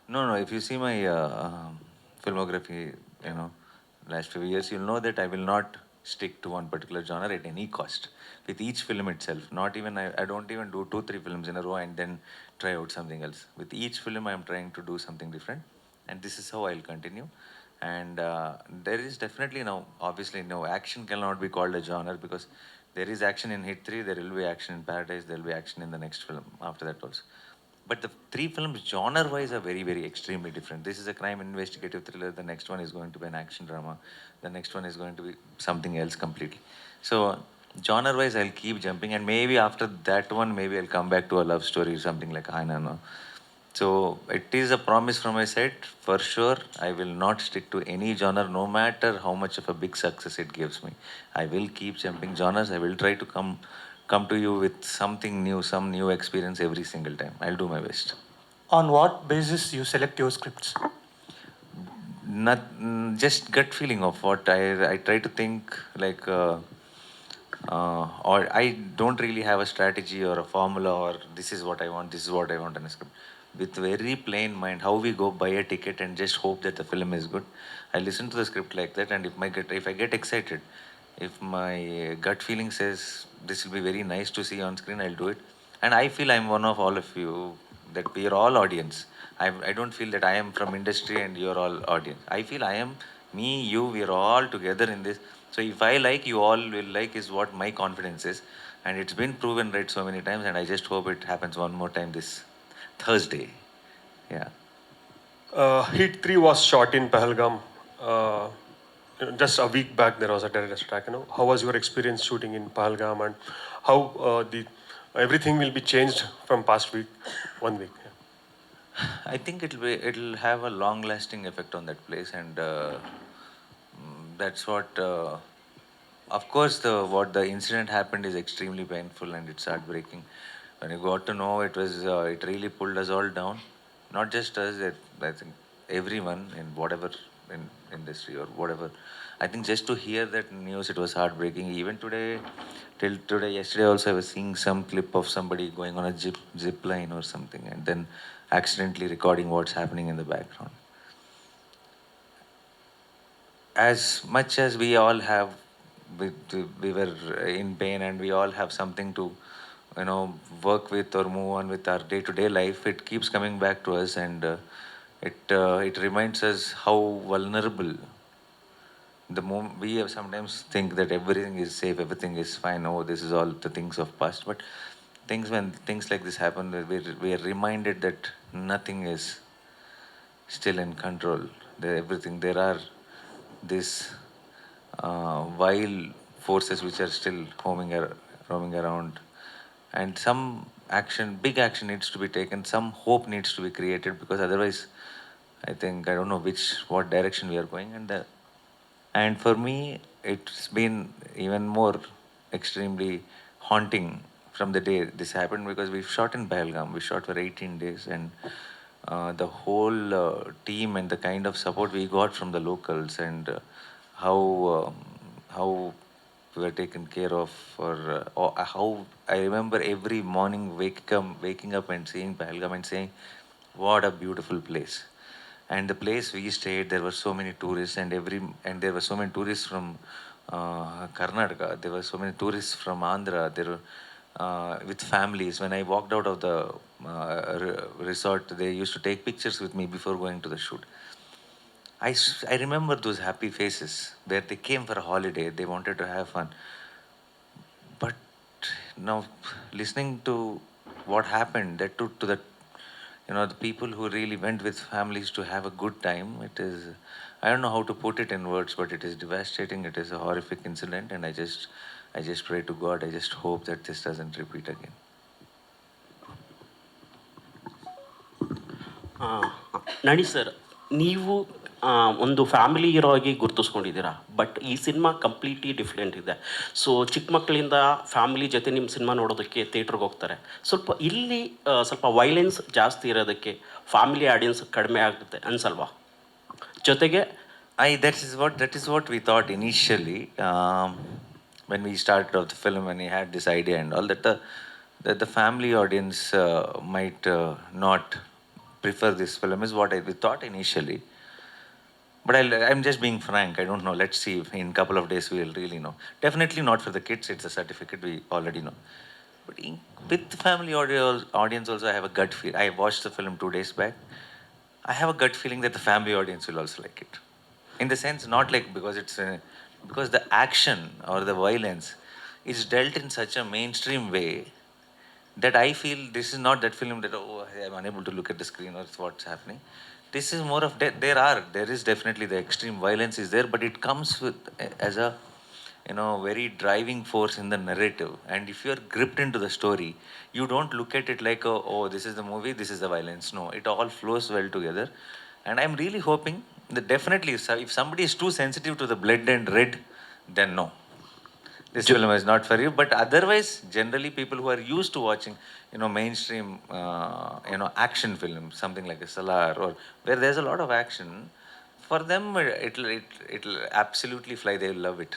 No, no. If you see my filmography, you know, last few years, you'll know that I will not stick to one particular genre at any cost. With each film itself, not even I don't even do two, three films in a row and then try out something else. With each film, I'm trying to do something different, and this is how I'll continue. And there is definitely now, obviously, no action cannot be called a genre because there is action in Hit 3, there will be action in Paradise, there will be action in the next film after that also. But the three films, genre-wise, are very, very extremely different. This is a crime investigative thriller. The next one is going to be an action drama. The next one is going to be something else completely. So, genre-wise, I'll keep jumping, and maybe after that one, maybe I'll come back to a love story, something like Hainano. So, it is a promise from my side. For sure, I will not stick to any genre, no matter how much of a big success it gives me. I will keep jumping genres. I will try to come to you with something new, some new experience every single time. I'll do my best. On what basis you select your scripts? Not just gut feeling of what I try to think like, or I don't really have a strategy or a formula or this is what I want, this is what I want in a script. With very plain mind, how we go buy a ticket and just hope that the film is good. I listen to the script like that, and if I get excited, if my gut feeling says this will be very nice to see on screen, I'll do it. And I feel I'm one of all of you, that we are all audience. I don't feel that I am from industry and you're all audience. I feel I am me, you, we are all together in this. So if I like, you all will like is what my confidence is. And it's been proven right so many times, and I just hope it happens one more time this Thursday. Yeah. Heat 3 was shot in Pahalgam. Uh, just a week back, there was a terrorist attack. How was your experience shooting in Pahalgam, and how the everything will be changed from past week, 1 week? I think it'll have a long lasting effect on that place, and that's what. Of course, the what the incident happened is extremely painful and it's heartbreaking. When you got to know, it really pulled us all down. Not just us, I think everyone in whatever in industry or whatever. I think just to hear that news, it was heartbreaking. Even today, till today, yesterday also, I was seeing some clip of somebody going on a zip line or something, and then accidentally recording what's happening in the background. As much as we all have, we, we were in pain and we all have something to, work with or move on with our day-to-day life, it keeps coming back to us, and it reminds us how vulnerable the moment we have sometimes think that everything is safe, everything is fine, oh, this is all the things of past. But when things like this happen, we are reminded that nothing is still in control. There are these vile forces which are still roaming around, and some action, big action needs to be taken. Some hope needs to be created, because otherwise, I don't know what direction we are going, and for me, it's been even more extremely haunting from the day this happened, because we shot in Pahalgam. We shot for 18 days, and the whole team and the kind of support we got from the locals, and how how we were taken care of, or how I remember every morning waking up and seeing Pahalgam and saying, "What a beautiful place." And the place we stayed, there were so many tourists, and there were so many tourists from Karnataka. There were so many tourists from Andhra. There were with families. When I walked out of the resort, they used to take pictures with me before going to the shoot. I remember those happy faces where they came for a holiday. They wanted to have fun. But now, listening to what happened, that to the the people who really went with families to have a good time, it is, I don't know how to put it in words, but it is devastating. It is a horrific incident, and I just pray to God. I just hope that this doesn't repeat again. ನಡಿ sir, ನೀವು ಒಂದು family hero ಆಗಿ ಗುರುತಿಸ್ಕೊಂಡಿದ್ದೀರಾ, but ಈ cinema completely different ಇದೆ. So ಚಿಕ್ಕ ಮಕ್ಕಳಿಂದ family ಜೊತೆ ನಿಮ್ಮ ಸಿನಿಮಾ ನೋಡೋದಕ್ಕೆ ಥಿಯೇಟ್ರಿಗೆ ಹೋಗ್ತಾರೆ. ಸ್ವಲ್ಪ ಇಲ್ಲಿ ಸ್ವಲ್ಪ ವೈಲೆನ್ಸ್ ಜಾಸ್ತಿ ಇರೋದಕ್ಕೆ ಫ್ಯಾಮಿಲಿ ಆಡಿಯನ್ಸ್ ಕಡಿಮೆ ಆಗುತ್ತೆ ಅನ್ಸಲ್ವಾ? ಜೊತೆಗೆ That is what we thought initially, when we started off the film, when we had this idea and all that, the family audience might not prefer this film is what we thought initially. But I'm just being frank. I don't know. Let's see. If in a couple of days we'll really know. Definitely not for the kids. It's a certificate. We already know. But with the family audience also, I have a gut feel. I watched the film 2 days back. I have a gut feeling that the family audience will also like it. In the sense, not like because because the action or the violence is dealt in such a mainstream way that I feel this is not that film that, oh, I'm unable to look at the screen or it's what's happening. This is more of there is definitely the extreme violence is there, but it comes with as a very driving force in the narrative. And if you're gripped into the story, you don't look at it like, oh, this is the movie, this is the violence. No, it all flows well together. And I'm really hoping that definitely if somebody is too sensitive to the blood and red, then no, this film is not for you. But otherwise, generally, people who are used to watching, mainstream, action films, something like a Salar, or where there's a lot of action, for them, it'll absolutely fly. They'll love it.